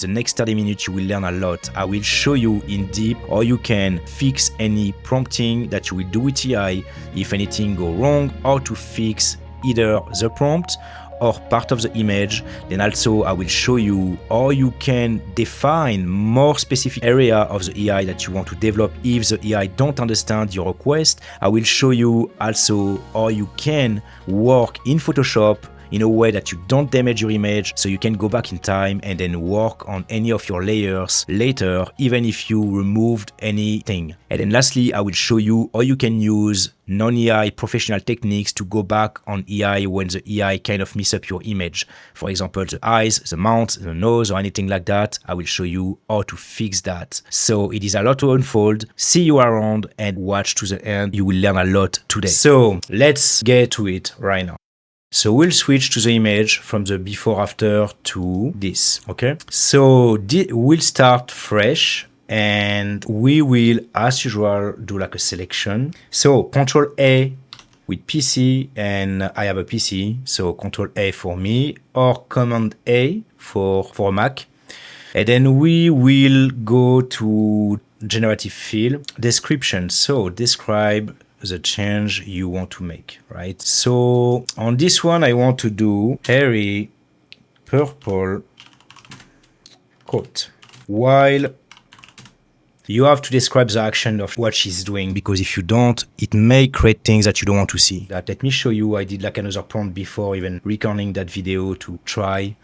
The next 30 minutes you will learn a lot. I will show you in deep how you can fix any prompting that you will do with AI, if anything go wrong, how to fix either the prompt or part of the image. Then also I will show you how you can define more specific area of the AI that you want to develop if the AI don't understand your request. I will show you also how you can work in Photoshop in a way that you don't damage your image, so you can go back in time and then work on any of your layers later, even if you removed anything. And then lastly, I will show you how you can use non-AI professional techniques to go back on AI when the AI kind of mess up your image. For example, the eyes, the mouth, the nose, or anything like that. I will show you how to fix that. So it is a lot to unfold. See you around and watch to the end. You will learn a lot today. So let's get to it right now. So we'll switch to the image from the before after to this, okay? So we'll start fresh and we will, as usual, do like a selection. So Control A with PC, and I have a PC, so Control A for me, or Command A for Mac. And then we will go to generative fill, description. So describe the change you want to make, right? So on this one, I want to do hairy purple coat. While you have to describe the action of what she's doing, because if you don't, it may create things that you don't want to see. Let me show you. I did like another prompt before even recording that video to try.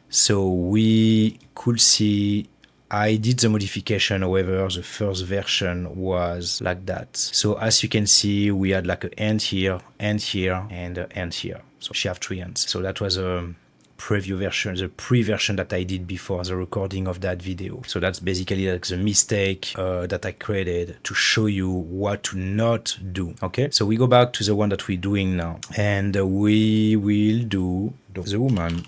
So we could see I did the modification, however, the first version was like that. So as you can see, we had like an end here, and end here. So she have 3 ends. So that was a preview version, the pre-version that I did before the recording of that video. So that's basically like the mistake that I created to show you what to not do. Okay, so we go back to the one that we're doing now, and we will do the woman.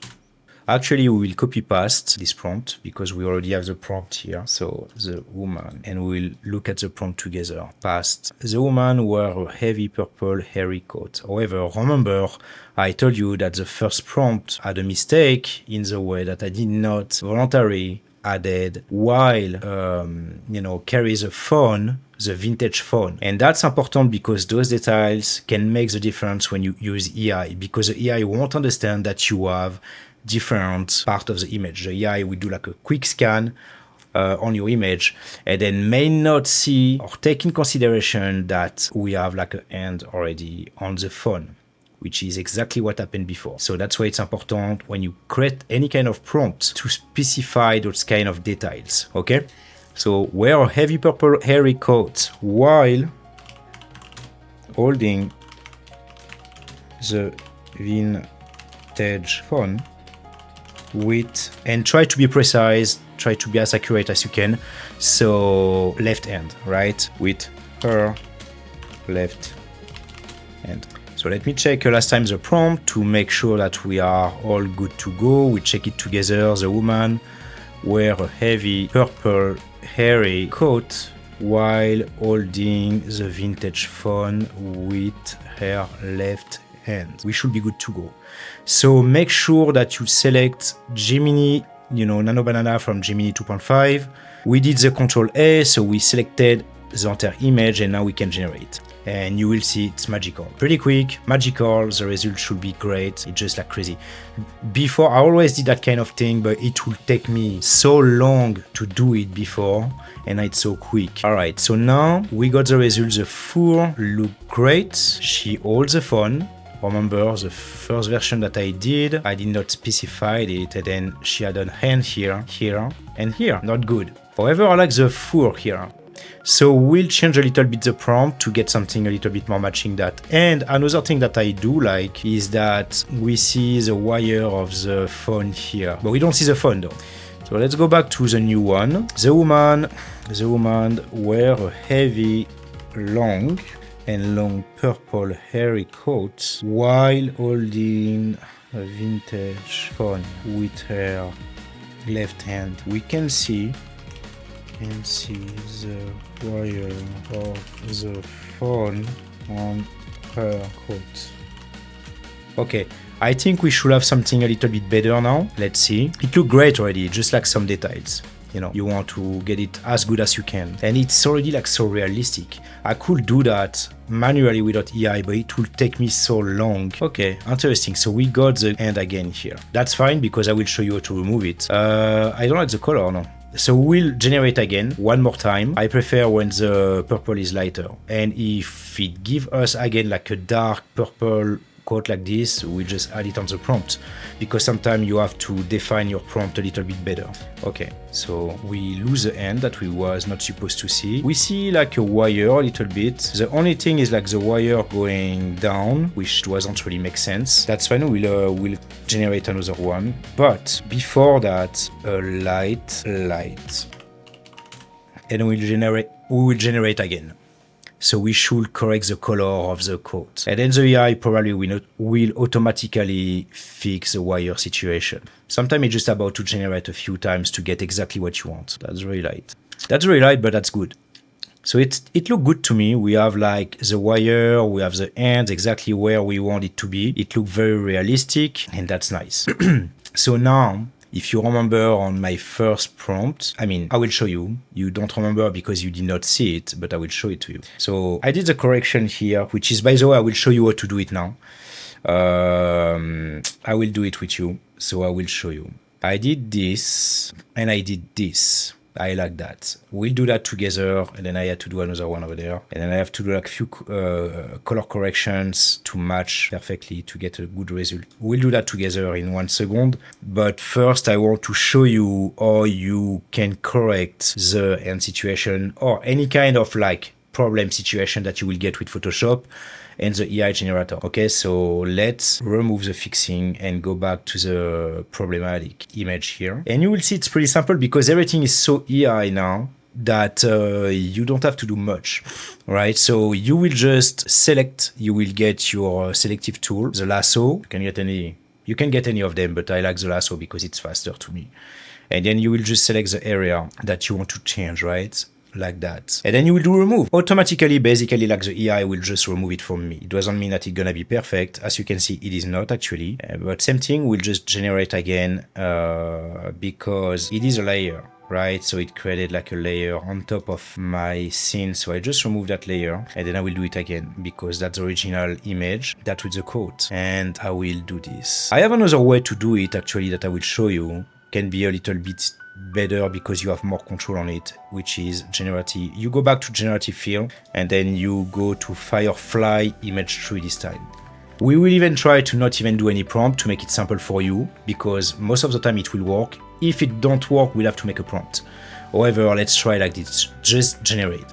Actually, we will copy paste this prompt because we already have the prompt here. So the woman, and we'll look at the prompt together. Paste. The woman wore a heavy purple hairy coat. However, remember, I told you that the first prompt had a mistake in the way that I did not voluntarily added while, carry the phone, the vintage phone. And that's important because those details can make the difference when you use AI, because the AI won't understand that you have different part of the image. The AI will do like a quick scan on your image and then may not see or take in consideration that we have like an end already on the phone, which is exactly what happened before. So that's why it's important when you create any kind of prompt to specify those kind of details, okay? So wear a heavy purple hairy coat while holding the vintage phone with, and try to be precise, try to be as accurate as you can. So left hand, right? With her left hand. So let me check last time the prompt to make sure that we are all good to go. We check it together. The woman wear a heavy purple hairy coat while holding the vintage phone with her left hand. We should be good to go. So make sure that you select Gemini, NanoBanana from Gemini 2.5. We did the Control A, so we selected the entire image and now we can generate. And you will see it's magical. Pretty quick, magical, the result should be great. It's just like crazy. Before, I always did that kind of thing, but it will take me so long to do it before, and it's so quick. All right, so now we got the result. The fur look great. She holds the phone. Remember the first version that I did not specify it, and then she had a hand here, here, and here. Not good. However, I like the fur here. So we'll change a little bit the prompt to get something a little bit more matching that. And another thing that I do like is that we see the wire of the phone here, but we don't see the phone though. So let's go back to the new one. The woman wear a heavy, long purple hairy coat while holding a vintage phone with her left hand. We can see the wire of the phone on her coat. Okay, I think we should have something a little bit better now. Let's see. It looked great already, just like some details. You know, you want to get it as good as you can. And it's already like so realistic. I could do that manually without AI, but it will take me so long. Okay, interesting. So we got the end again here. That's fine because I will show you how to remove it. I don't like the color, no. So we'll generate again one more time. I prefer when the purple is lighter. And if it gives us again like a dark purple quote like this, we just add it on the prompt because sometimes you have to define your prompt a little bit better. Okay, so we lose the end that we was not supposed to see. We see like a wire a little bit. The only thing is like the wire going down, which doesn't really make sense. That's fine, we'll generate another one. But before that, a light, and we will generate again. So we should correct the color of the quote. And then the AI probably will automatically fix the wire situation. Sometimes it's just about to generate a few times to get exactly what you want. That's very light. That's very light, but that's good. So it looked good to me. We have like the wire, we have the ends exactly where we want it to be. It looked very realistic and that's nice. So now, if you remember on my first prompt, I mean, I will show you. You don't remember because you did not see it, but I will show it to you. So I did the correction here, which is, by the way, I will show you how to do it now. I will do it with you. So I will show you. I did this and I did this. I like that. We'll do that together, and then I had to do another one over there. And then I have to do like a few color corrections to match perfectly to get a good result. We'll do that together in 1 second. But first, I want to show you how you can correct the end situation or any kind of like problem situation that you will get with Photoshop and the AI generator. Okay, so let's remove the fixing and go back to the problematic image here. And you will see it's pretty simple because everything is so AI now that you don't have to do much, right? So you will just select, you will get your selective tool, the lasso. You can get any of them, but I like the lasso because it's faster to me. And then you will just select the area that you want to change, right? Like that. And then you will do remove. Automatically, basically, like the AI will just remove it from me. It doesn't mean that it's gonna be perfect. As you can see, it is not actually. But same thing, we'll just generate again because it is a layer, right? So it created like a layer on top of my scene. So I just remove that layer and then I will do it again because that's the original image, that with the quote. And I will do this. I have another way to do it actually that I will show you. Can be a little bit better because you have more control on it, which is generative. You go back to generative fill and then you go to Firefly image 3 this time. We will even try to not even do any prompt to make it simple for you because most of the time it will work. If it don't work, we'll have to make a prompt. However, let's try like this, just generate.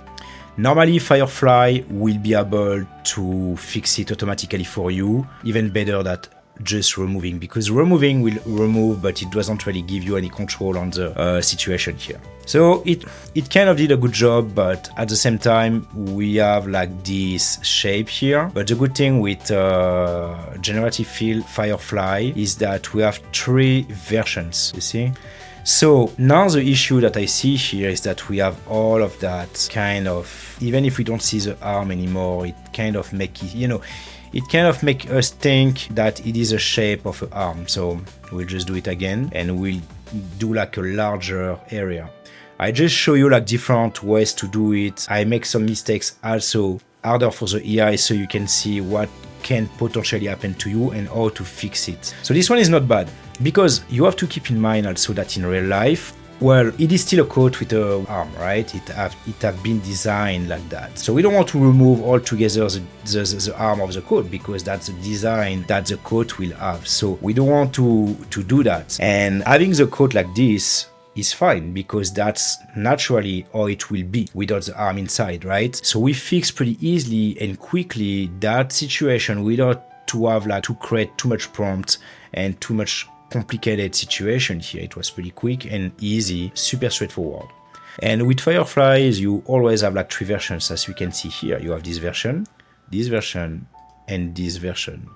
Normally Firefly will be able to fix it automatically for you, even better than just removing, because removing will remove, but it doesn't really give you any control on the situation here. So it kind of did a good job, but at the same time we have like this shape here. But the good thing with generative fill Firefly is that we have 3 versions, you see. So now the issue that I see here is that we have all of that kind of, even if we don't see the arm anymore, it kind of make it, you know, it kind of make us think that it is a shape of an arm. So we'll just do it again and we'll do like a larger area. I just show you like different ways to do it. I make some mistakes also harder for the AI so you can see what can potentially happen to you and how to fix it. So this one is not bad because you have to keep in mind also that in real life, well, it is still a coat with an arm, right? It have been designed like that. So we don't want to remove altogether the arm of the coat because that's the design that the coat will have. So we don't want to do that. And having the coat like this is fine because that's naturally how it will be without the arm inside, right? So we fix pretty easily and quickly that situation without to have like to create too much prompt and too much complicated situation here. It was pretty quick and easy, super straightforward. And with Fireflies, you always have like 3 versions, as you can see here. You have this version, and this version.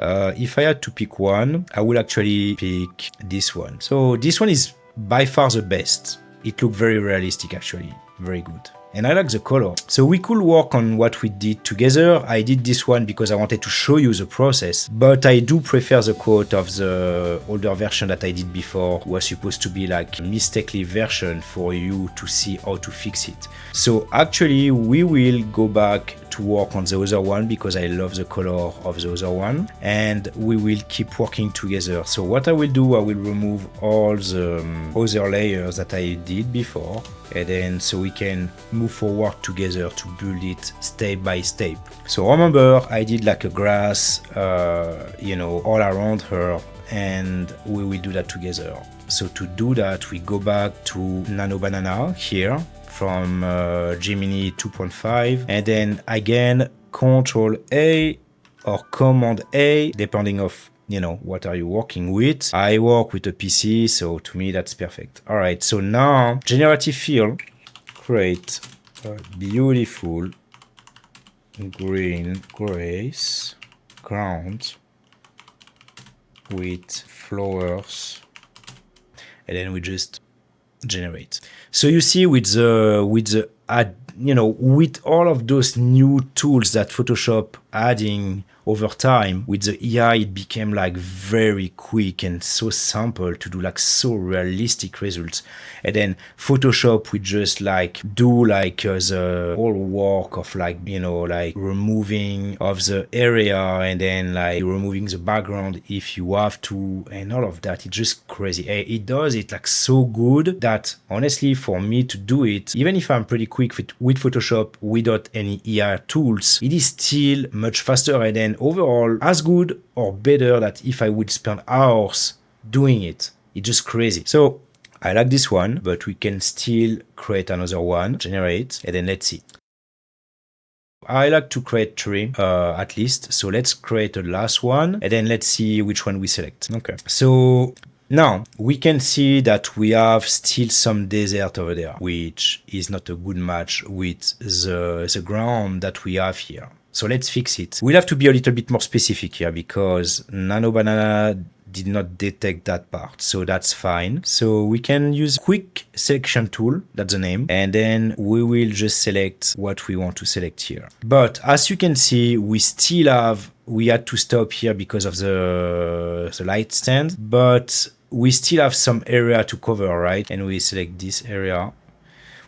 If I had to pick one, I would actually pick this one. So this one is by far the best. It looked very realistic, actually, very good. and I like the color. So we could work on what we did together. I did this one because I wanted to show you the process, but I do prefer the quote of the older version that I did before. It was supposed to be like a mistakenly version for you to see how to fix it. So actually we will go back to work on the other one because I love the color of the other one, and we will keep working together. So what I will do, I will remove all the other layers that I did before, and then so we can move forward together to build it step by step. So remember, I did like a grass, all around her, and we will do that together. So to do that, we go back to NanoBanana here from Gemini 2.5, and then again Control A or Command A, depending of what are you working with. I work with a PC, so to me that's perfect. All right, so now generative fill, create a beautiful green grace ground with flowers, and then we just generate. So you see with all of those new tools that Photoshop adding over time with the AI, it became like very quick and so simple to do like so realistic results. And then Photoshop would just like do like the whole work of like removing of the area and then like removing the background if you have to, and all of that. It's just crazy. It does it like so good that honestly for me to do it, even if I'm pretty quick with Photoshop without any AI tools, it is still much faster and then overall as good or better than if I would spend hours doing it. It's just crazy. So I like this one, but we can still create another one, generate, and then let's see. I like to create 3 at least. So let's create a last one and then let's see which one we select. Okay. So now we can see that we have still some desert over there, which is not a good match with the ground that we have here. So let's fix it. We'll have to be a little bit more specific here because NanoBanana did not detect that part, so that's fine. So we can use quick selection tool, that's the name, and then we will just select what we want to select here. But as you can see, we had to stop here because of the light stand, but we still have some area to cover, right? And we select this area.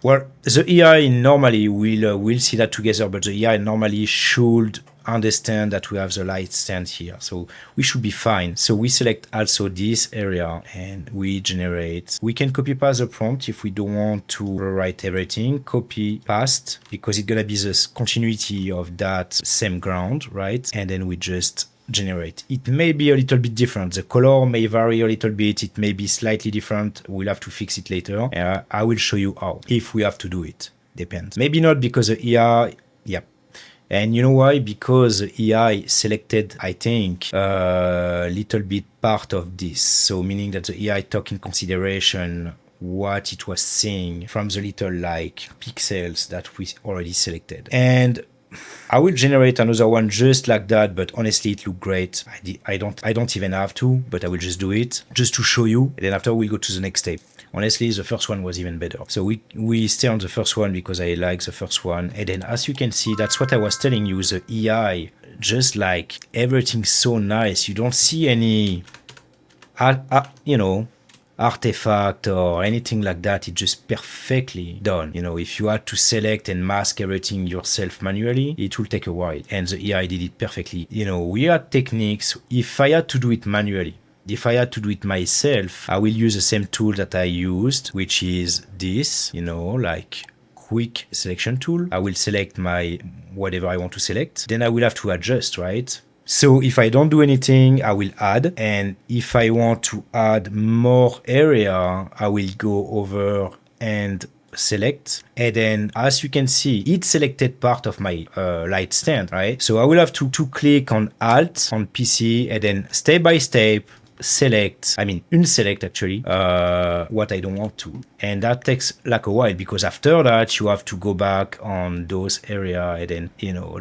Well, the AI normally will see that together, but the AI normally should understand that we have the light stand here. So we should be fine. So we select also this area and we generate. We can copy paste the prompt if we don't want to rewrite everything. Copy paste because it's gonna be the continuity of that same ground, right? And then we just generate. It may be a little bit different. The color may vary a little bit. It may be slightly different. We'll have to fix it later. I will show you how, if we have to do it. Depends. Maybe not because the AI, yeah. And you know why? Because the AI selected, I think, a little bit part of this. So meaning that the AI took in consideration what it was seeing from the little like pixels that we already selected. And I will generate another one just like that, but honestly it looked great. I don't even have to, but I will just do it just to show you. And then after we'll go to the next step. Honestly, the first one was even better. So we stay on the first one because I like the first one. And then as you can see, that's what I was telling you, the AI, just like everything's so nice. You don't see any, artifact or anything like that. It's just perfectly done. If you had to select and mask everything yourself manually, it will take a while. And the AI did it perfectly. We had techniques. If I had to do it manually, if I had to do it myself, I will use the same tool that I used, which is this, like quick selection tool. I will select my whatever I want to select. Then I will have to adjust, right? So if I don't do anything, I will add. And if I want to add more area, I will go over and select. And then as you can see, it selected part of my light stand, right? So I will have to click on Alt on PC and then step by step, unselect actually, what I don't want to. And that takes like a while because after that you have to go back on those area and then,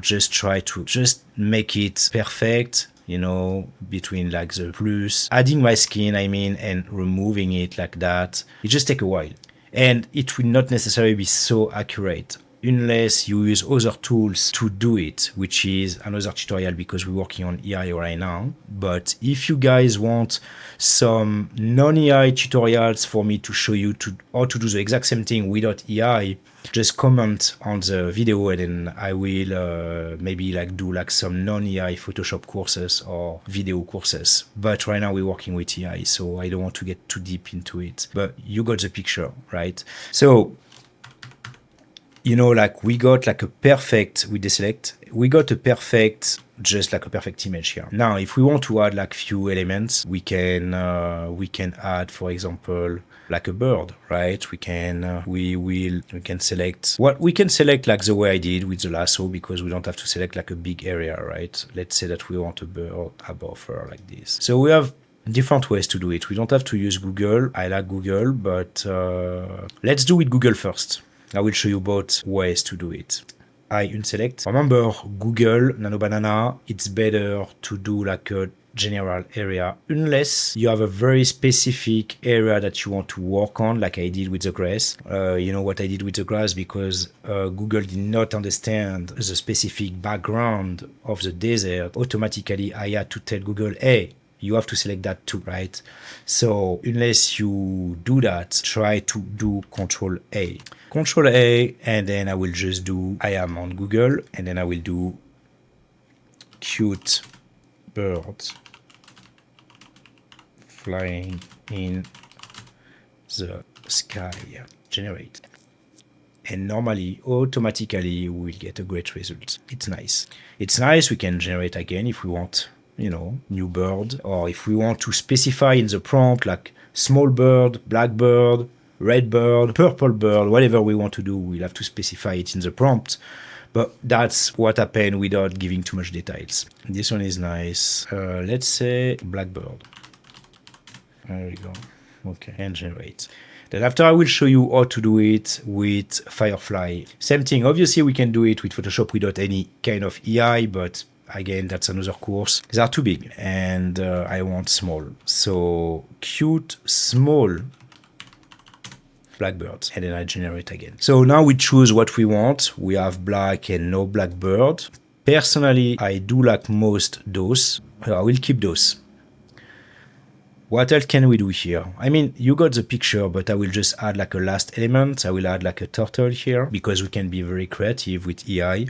just try to just make it perfect, between like the plus, adding my skin, and removing it like that. It just take a while. And it will not necessarily be so accurate. unless you use other tools to do it, which is another tutorial because we're working on AI right now. But if you guys want some non-AI tutorials for me to show you how to do the exact same thing without AI, just comment on the video and then I will maybe like do like some non-AI Photoshop courses or video courses. But right now we're working with AI, so I don't want to get too deep into it. But you got the picture, right? So, you know, like we got like a perfect, we deselect, we got a perfect, just like a perfect image here. Now, if we want to add like few elements, we can add, for example, like a bird, right? We can select like the way I did with the lasso because we don't have to select like a big area, right? Let's say that we want a bird above her like this. So we have different ways to do it. We don't have to use Google. I like Google, but let's do with Google first. I will show you both ways to do it. I unselect. Remember, Google, NanoBanana, it's better to do like a general area unless you have a very specific area that you want to work on, like I did with the grass. You know what I did with the grass because Google did not understand the specific background of the desert. Automatically, I had to tell Google, hey, you have to select that too, right? So unless you do that, try to do Control A. Control A, and then I will just do, I am on Google, and then I will do cute birds flying in the sky. Generate. And normally, automatically, we'll get a great result. It's nice. It's nice. We can generate again if we want, you know, new bird, or if we want to specify in the prompt like small bird, black bird, red bird, purple bird, whatever we want to do, we'll have to specify it in the prompt. But that's what happened without giving too much details. This one is nice. Let's say black bird. There we go. Okay, and generate. Then after I will show you how to do it with Firefly. Same thing. Obviously, we can do it with Photoshop without any kind of AI, but again, that's another course. They are too big and I want small. So cute, small blackbirds. And then I generate again. So now we choose what we want. We have black and no blackbird. Personally, I do like most those. I will keep those. What else can we do here? I mean, you got the picture, but I will just add like a last element. I will add like a turtle here because we can be very creative with AI.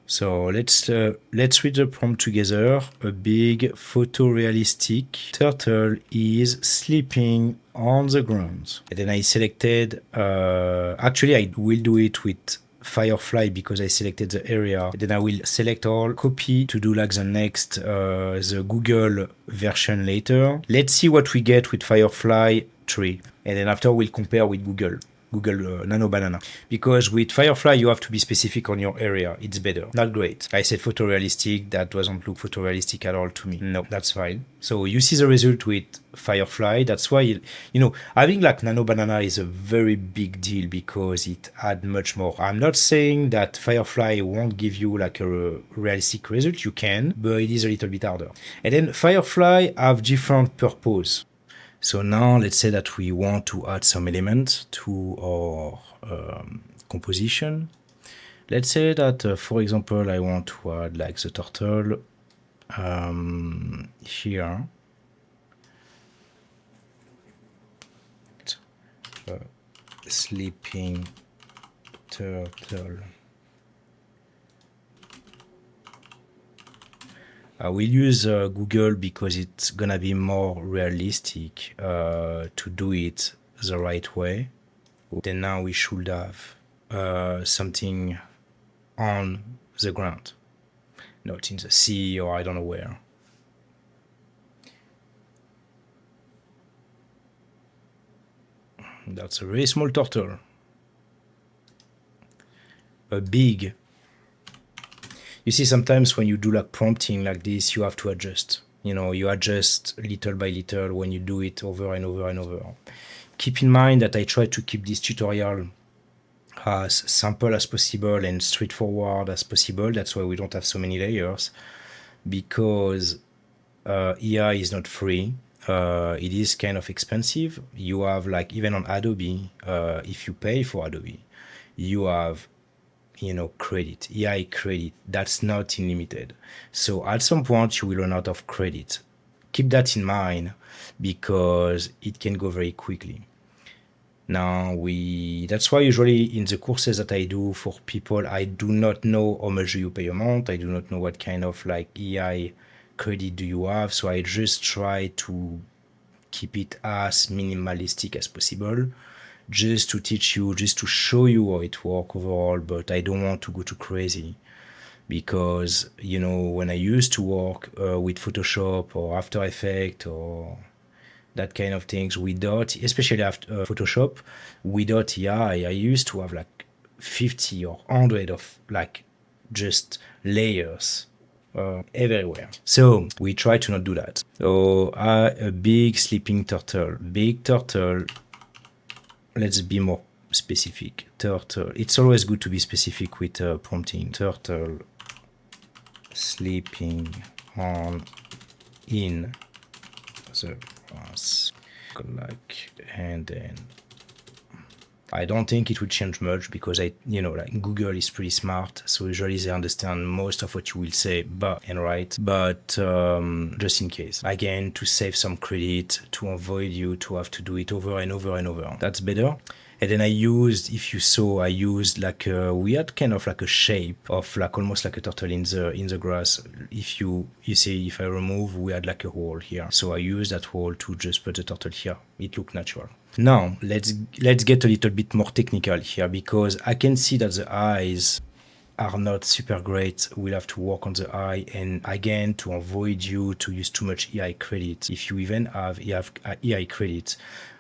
So let's read the prompt together. A big photorealistic turtle is sleeping on the ground. And then I selected, actually I will do it with Firefly because I selected the area. And then I will select all, copy to do like the next, the Google version later. Let's see what we get with Firefly 3. And then after we'll compare with Google NanoBanana. Because with Firefly, you have to be specific on your area. It's better. Not great. I said photorealistic. That doesn't look photorealistic at all to me. No, that's fine. So you see the result with Firefly. That's why, you know, having like NanoBanana is a very big deal because it adds much more. I'm not saying that Firefly won't give you like a realistic result. You can, but it is a little bit harder. And then Firefly have different purpose. So now let's say that we want to add some element to our composition. Let's say that, for example, I want to add like the turtle here. Sleeping turtle. I will use Google because it's gonna be more realistic to do it the right way. Then now we should have something on the ground, not in the sea or I don't know where. That's a very small turtle. A big. You see, sometimes when you do like prompting like this, you have to adjust. You know, you adjust little by little when you do it over and over and over. Keep in mind that I try to keep this tutorial as simple as possible and straightforward as possible. That's why we don't have so many layers. because AI is not free. It is kind of expensive. You have like even on Adobe, if you pay for Adobe, you have credit, AI credit. That's not unlimited. So at some point you will run out of credit. Keep that in mind because it can go very quickly. Now that's why usually in the courses that I do for people, I do not know how much you pay a month. I do not know what kind of like AI credit do you have. So I just try to keep it as minimalistic as possible, just to teach you, just to show you how it works overall. But I don't want to go too crazy because, when I used to work with Photoshop or After Effects or that kind of things without, especially after Photoshop, without AI, I used to have like 50 or 100 of like just layers everywhere. So we try to not do that. So a big sleeping turtle. Big turtle. Let's be more specific. Turtle. It's always good to be specific with prompting. Turtle sleeping on in the grass. Like, and then I don't think it will change much because like Google is pretty smart, so usually they understand most of what you will say, but just in case, again, to save some credit, to avoid you to have to do it over and over and over. That's better. And then I used like we had kind of like a shape of like almost like a turtle in the grass. If you see, if I remove, we had like a hole here. So I used that hole to just put the turtle here. It looked natural. Now let's get a little bit more technical here because I can see that the eyes are not super great. We'll have to work on the eye, and again, to avoid you to use too much AI credit. If you even have AI credit,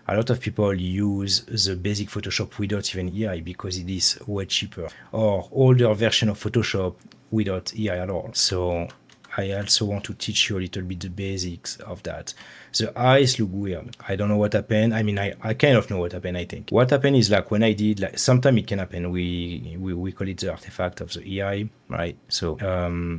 a lot of people use the basic Photoshop without even AI because it is way cheaper, or older version of Photoshop without AI at all. So I also want to teach you a little bit the basics of that. The eyes look weird. I don't know what happened. I mean, I kind of know what happened, I think. What happened is like when I did, like sometimes it can happen. We call it the artifact of the AI, right? So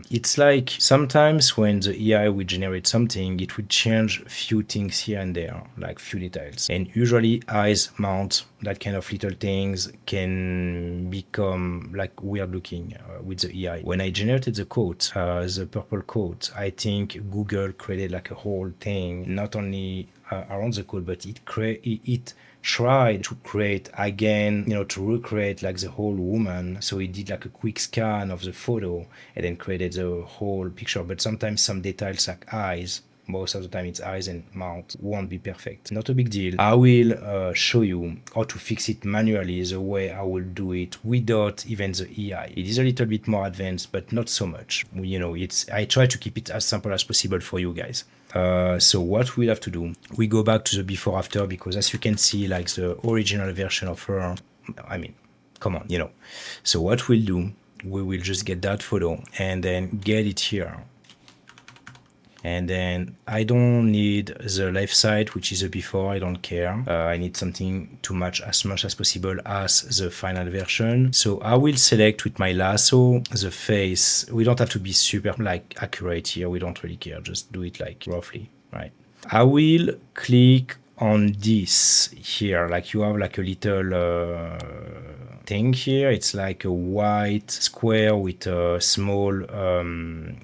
it's like sometimes when the AI will generate something, it will change a few things here and there, like few details. And usually eyes, mount, that kind of little things can become like weird looking with the AI. When I generated the quote, the purple quote, I think Google created like a whole thing, not only around the code, but it tried to create again, to recreate like the whole woman. So it did like a quick scan of the photo and then created the whole picture. But sometimes some details like eyes, most of the time it's eyes and mouth, won't be perfect. Not a big deal. I will show you how to fix it manually the way I will do it without even the AI. It is a little bit more advanced, but not so much. I try to keep it as simple as possible for you guys. So what we'll have to do, we go back to the before after, because as you can see, like the original version of her, I mean, come on, So what we'll do, we will just get that photo and then get it here. And then I don't need the left side, which is a before, I don't care. I need something to match as much as possible as the final version. So I will select with my lasso the face. We don't have to be super like accurate here. We don't really care. Just do it like roughly, right? I will click on this here. Like you have like a little thing here. It's like a white square with a small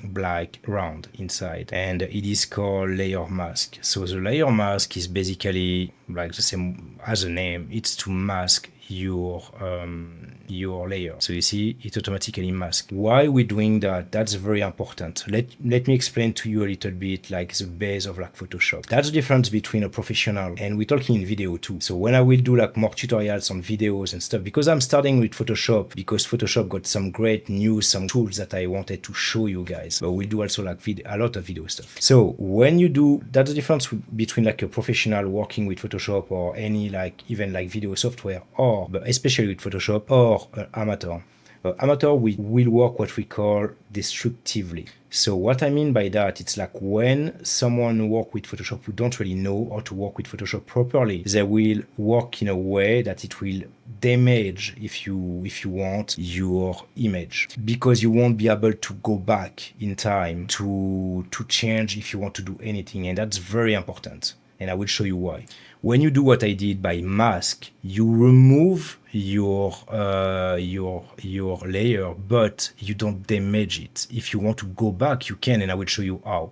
black round inside, and it is called layer mask. So the layer mask is basically like the same as the name. It's to mask your layer. So you see, it automatically masks. Why we're doing that? That's very important. Let me explain to you a little bit like the base of like Photoshop. That's the difference between a professional, and we're talking in video too. So when I will do like more tutorials on videos and stuff, because I'm starting with Photoshop, because Photoshop got some great news, some tools that I wanted to show you guys, but we'll do also like a lot of video stuff. So when you do, that's the difference between like a professional working with Photoshop or any like even like video software, or but especially with Photoshop, or amateur. Amateur will work what we call destructively. So what I mean by that, it's like when someone work with Photoshop who don't really know how to work with Photoshop properly, they will work in a way that it will damage, if you want, your image, because you won't be able to go back in time to change if you want to do anything, and that's very important. And I will show you why. When you do what I did by mask, you remove your layer, but you don't damage it. If you want to go back, you can, and I will show you how.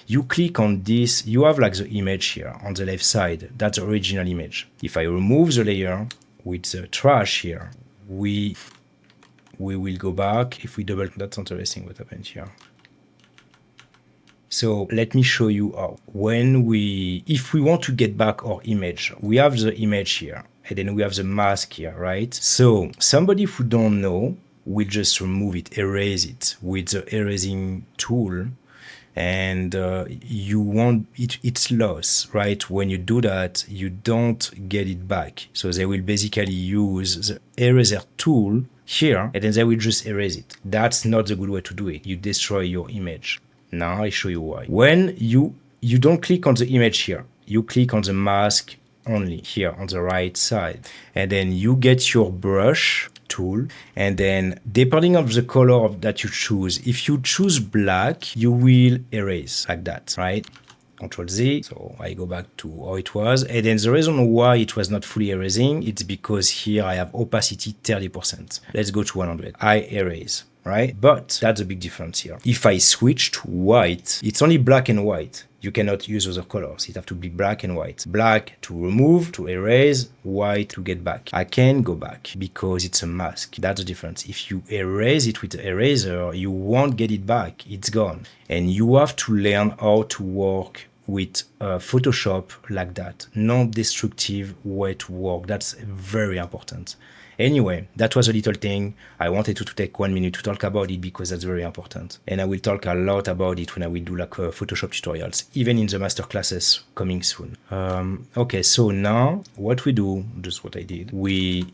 You click on this, you have like the image here on the left side. That's the original image. If I remove the layer with the trash here, we will go back. If we double, that's interesting what happened here. So let me show you how. If we want to get back our image, we have the image here, and then we have the mask here, right? So somebody who don't know will just remove it, erase it with the erasing tool, and you want it's lost, right? When you do that, you don't get it back. So they will basically use the eraser tool here, and then they will just erase it. That's not the good way to do it. You destroy your image. Now I show you why. When you don't click on the image here, you click on the mask only here on the right side, and then you get your brush tool, and then depending on the color that you choose, if you choose black, you will erase like that, right? Control Z, so I go back to how it was, and then the reason why it was not fully erasing, it's because here I have opacity 30%. Let's go to 100. I erase, right? But that's a big difference here. If I switch to white, it's only black and white. You cannot use other colors. It have to be black and white. Black to remove, to erase, white to get back. I can go back because it's a mask. That's the difference. If you erase it with the eraser, you won't get it back. It's gone. And you have to learn how to work with Photoshop like that. Non-destructive way to work. That's very important. Anyway, that was a little thing. I wanted to take 1 minute to talk about it because that's very important. And I will talk a lot about it when I will do like Photoshop tutorials, even in the masterclasses coming soon. Okay, so now what we do, just what I did, we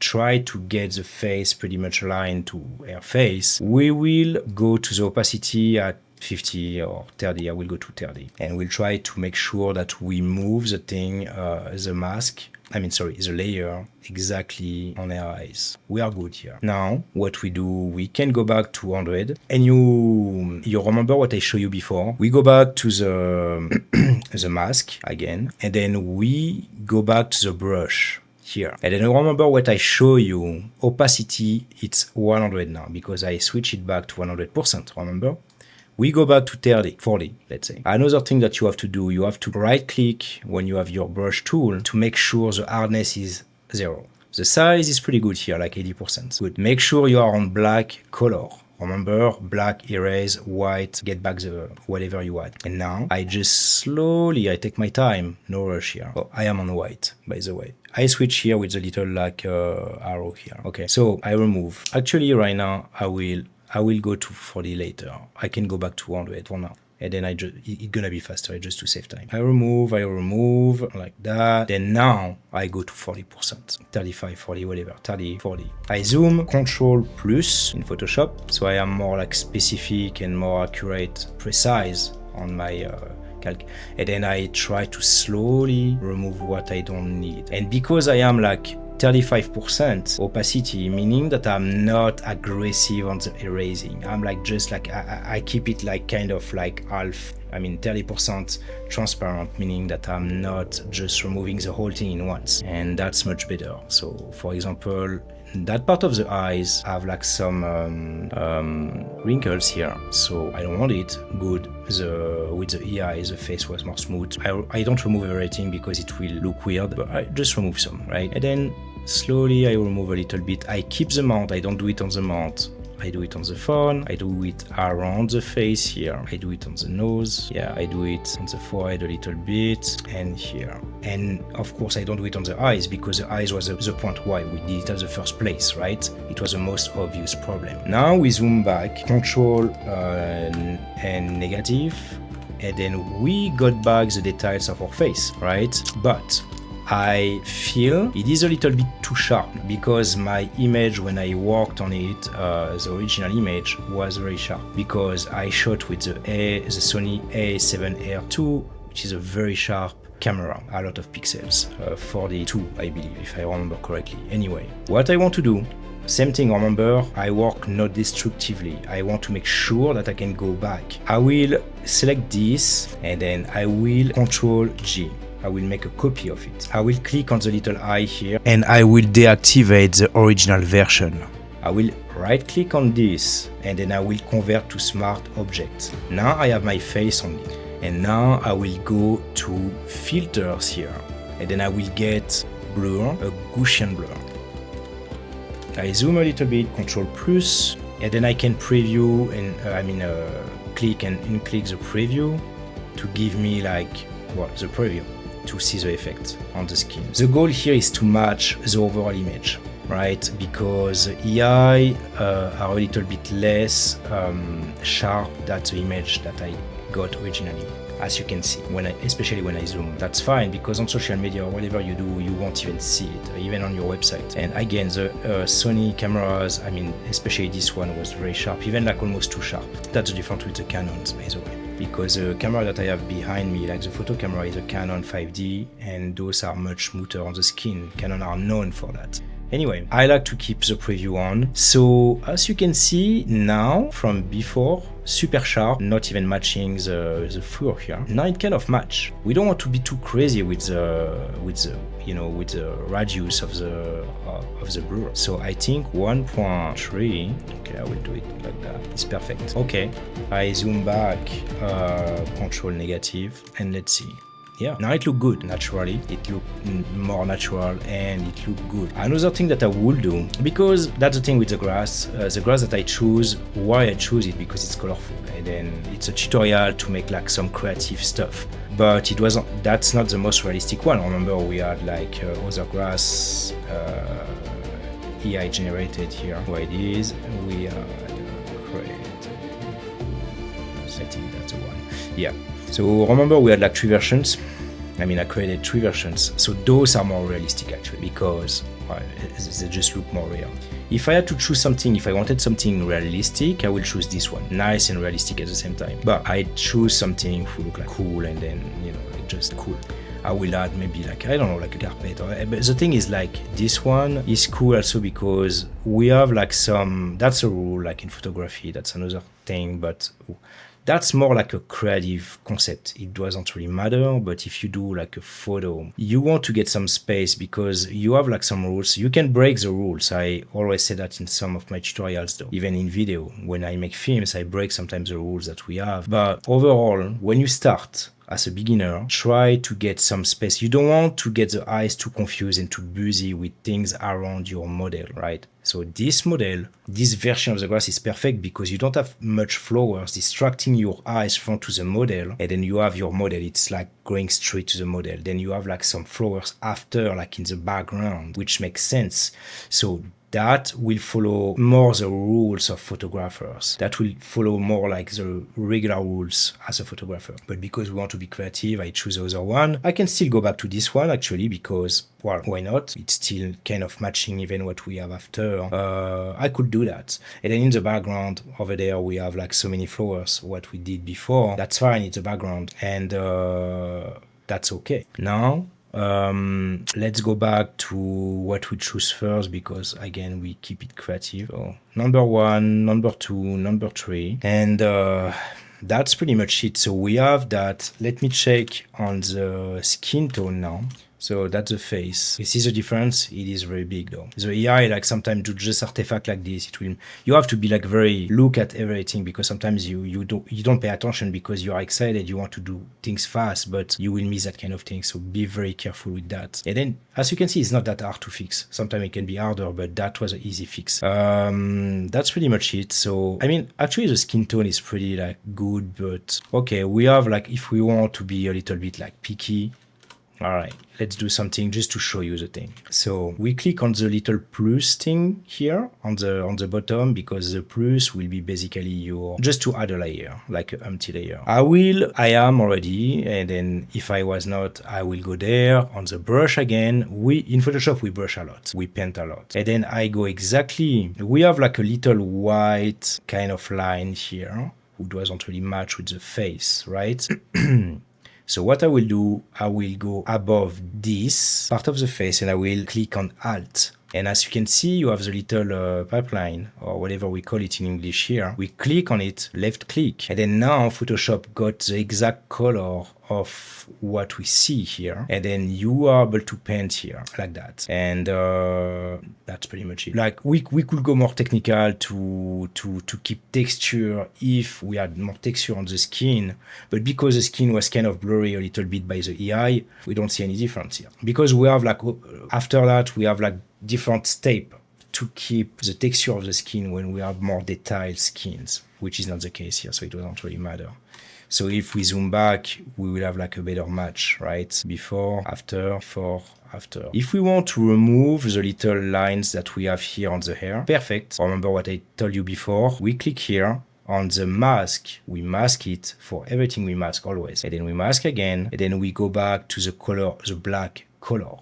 try to get the face pretty much aligned to her face. We will go to the opacity at 50 or 30. I will go to 30, and we'll try to make sure that we move the thing, the layer exactly on her eyes. We are good here. Now, what we do, we can go back to 100, and you remember what I showed you before. We go back to the the mask again, and then we go back to the brush here. And then remember what I show you, opacity, it's 100 now, because I switch it back to 100%, remember? We go back to 30, 40, let's say. Another thing that you have to do, you have to right click when you have your brush tool to make sure the hardness is 0. The size is pretty good here, like 80%. Good. Make sure you are on black color. Remember, black, erase, white, get back the whatever you want. And now I just slowly, I take my time, no rush here. Oh, I am on white, by the way. I switch here with the little like arrow here. Okay, so I remove. Actually, right now, I will go to 40 later. I can go back to 100 for now. And then it's gonna be faster just to save time. I remove like that. Then now I go to 40%, 35, 40, whatever, 30, 40. I zoom, Control plus in Photoshop. So I am more like specific and more accurate, precise on my calc. And then I try to slowly remove what I don't need. And because I am like 35% opacity, meaning that I'm not aggressive on the erasing. I'm like just like I keep it like kind of like half. 30% transparent, meaning that I'm not just removing the whole thing in once, and that's much better. So for example, that part of the eyes have like some wrinkles here, so I don't want it. Good. With the eyes, the face was more smooth. I don't remove everything because it will look weird, but I just remove some, right? And then slowly I remove a little bit. I keep the mount. I don't do it on the mount. I do it on the phone, I do it around the face here, I do it on the nose, yeah, I do it on the forehead a little bit, and here. And of course I don't do it on the eyes, because the eyes was the point why we did it at the first place, right? It was the most obvious problem. Now we zoom back, Control and negative, and then we got back the details of our face, right? But I feel it is a little bit too sharp because my image when I worked on it, the original image was very sharp because I shot with the Sony A7R2, which is a very sharp camera, a lot of pixels, 42 I believe if I remember correctly. Anyway, what I want to do, same thing, remember, I work not destructively. I want to make sure that I can go back. I will select this and then I will Control G. I will make a copy of it. I will click on the little eye here and I will deactivate the original version. I will right click on this and then I will convert to smart object. Now I have my face on it. And now I will go to filters here and then I will get blur, a Gaussian blur. I zoom a little bit, Control plus, and then I can preview and click and unclick the preview to give me like the preview to see the effect on the skin. The goal here is to match the overall image, right? Because the AI are a little bit less sharp than the image that I got originally. As you can see, especially when I zoom, that's fine because on social media or whatever you do, you won't even see it, even on your website. And again, the Sony cameras, especially this one was very sharp, even like almost too sharp. That's the difference with the Canons, by the way. Because the camera that I have behind me, like the photo camera, is a Canon 5D, and those are much smoother on the skin. Canon are known for that. Anyway, I like to keep the preview on. So as you can see now from before, super sharp, not even matching the fur here. Now it kind of match. We don't want to be too crazy with the radius of the blur. So I think 1.3. Okay, I will do it like that. It's perfect. Okay, I zoom back, control negative, and let's see. Yeah, now it look good naturally. It look more natural and it look good. Another thing that I will do, because that's the thing with the grass that I choose, why I choose it, because it's colorful and then it's a tutorial to make like some creative stuff. But that's not the most realistic one. Remember we had like other grass AI generated here. Where it is, we had create. I think that's the one. Yeah. So remember we had like 3 versions. I created 3 versions. So those are more realistic actually because they just look more real. If I had to choose something, if I wanted something realistic, I will choose this one. Nice and realistic at the same time. But I choose something who look like cool and then, like just cool. I will add maybe like, I don't know, like a carpet. But the thing is like this one is cool also because we have like that's a rule like in photography, that's another thing, but that's more like a creative concept. It doesn't really matter, but if you do like a photo, you want to get some space because you have like some rules. You can break the rules. I always say that in some of my tutorials though. Even in video, when I make films, I break sometimes the rules that we have. But overall, when you start, as a beginner, try to get some space. You don't want to get the eyes too confused and too busy with things around your model, right? So this version of the grass is perfect because you don't have much flowers distracting your eyes from to the model, and then you have your model, it's like going straight to the model. Then you have like some flowers after, like in the background, which makes sense. So that will follow more the rules of photographers. That will follow more like the regular rules as a photographer. But because we want to be creative, I choose the other one. I can still go back to this one actually because, well, why not? It's still kind of matching even what we have after. I could do that. And then in the background over there, we have like so many flowers, what we did before. That's fine, it's the background. And that's okay. Now, let's go back to what we choose first because again we keep it creative. Number 1, number 2, number 3, and that's pretty much it. So we have that. Let me check on the skin tone now. So that's the face. You see the difference? It is very big though. The AI like sometimes do just artifact like this. You have to be like very look at everything because sometimes you don't pay attention because you are excited. You want to do things fast, but you will miss that kind of thing. So be very careful with that. And then as you can see, it's not that hard to fix. Sometimes it can be harder, but that was an easy fix. That's pretty much it. So actually the skin tone is pretty like good, but okay, we have like if we want to be a little bit like picky. All right, let's do something just to show you the thing. So we click on the little plus thing here on the bottom, because the plus will be basically your, just to add a layer, like an empty layer. I am already, and then if I was not, I will go there on the brush again. In Photoshop, we brush a lot, we paint a lot. And then I go exactly, we have like a little white kind of line here, who doesn't really match with the face, right? So what I will do, I will go above this part of the face and I will click on Alt. And as you can see, you have the little pipeline, or whatever we call it in English here. We click on it, left click, and then now Photoshop got the exact color of what we see here. And then you are able to paint here like that. And that's pretty much it. Like we could go more technical to keep texture if we had more texture on the skin. But because the skin was kind of blurry a little bit by the AI, we don't see any difference here. Because we have like, after that, we have like different step to keep the texture of the skin when we have more detailed skins, which is not the case here, so it doesn't really matter. So if we zoom back, we will have like a better match, right? Before, after, before, after. If we want to remove the little lines that we have here on the hair, perfect. Remember what I told you before, we click here on the mask, we mask it. For everything we mask always. And then we mask again, and then we go back to the color, the black color.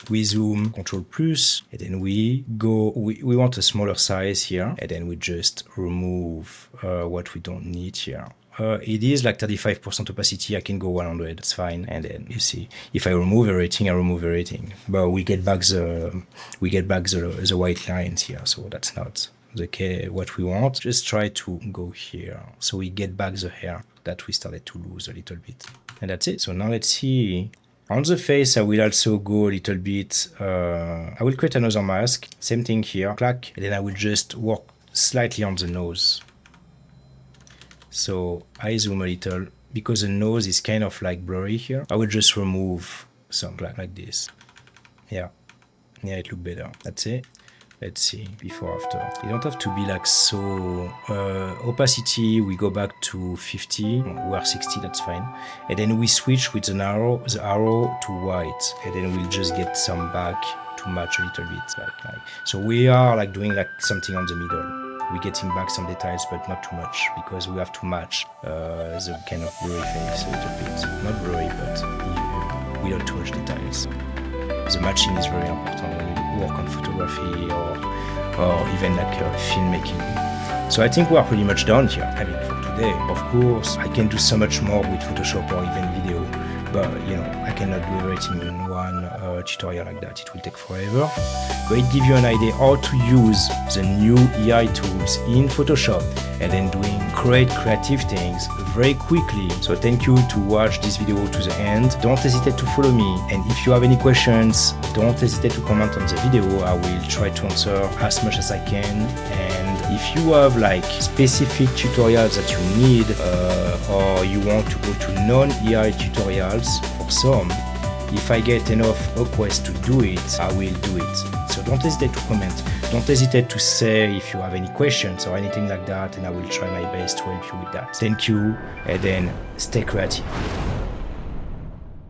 We zoom, Control plus, and then we go, we want a smaller size here, and then we just remove what we don't need here. It is like 35% opacity, I can go 100, that's fine. And then you see, if I remove everything, I remove everything. But we get back the white lines here, so that's not what we want. Just try to go here. So we get back the hair that we started to lose a little bit. And that's it. So now let's see. On the face, I will also go a little bit, I will create another mask, same thing here, clack, and then I will just work slightly on the nose. So I zoom a little, because the nose is kind of like blurry here. I will just remove some like this. Yeah, it looks better, that's it. Let's see, before, after. You don't have to be like so, opacity, we go back to 50, we're 60, that's fine. And then we switch with the arrow to white. And then we'll just get some back to match a little bit. Like. So we are like doing like something on the middle. We're getting back some details, but not too much, because we have to match the kind of blurry face a little bit. Not blurry, but we don't too much details. The matching is very important when you work on photography or even like filmmaking. So I think we are pretty much done here. I mean, for today, of course, I can do so much more with Photoshop or even video, but you know, I cannot do everything in one tutorial like that. It will take forever. But it gives you an idea how to use the new AI tools in Photoshop and then doing great creative things very quickly. So thank you to watch this video to the end. Don't hesitate to follow me. And if you have any questions, don't hesitate to comment on the video. I will try to answer as much as I can. And if you have like specific tutorials that you need or you want to go to non-AI tutorials for some, if I get enough requests to do it, I will do it. So don't hesitate to comment. Don't hesitate to say if you have any questions or anything like that, and I will try my best to help you with that. Thank you, and then stay creative.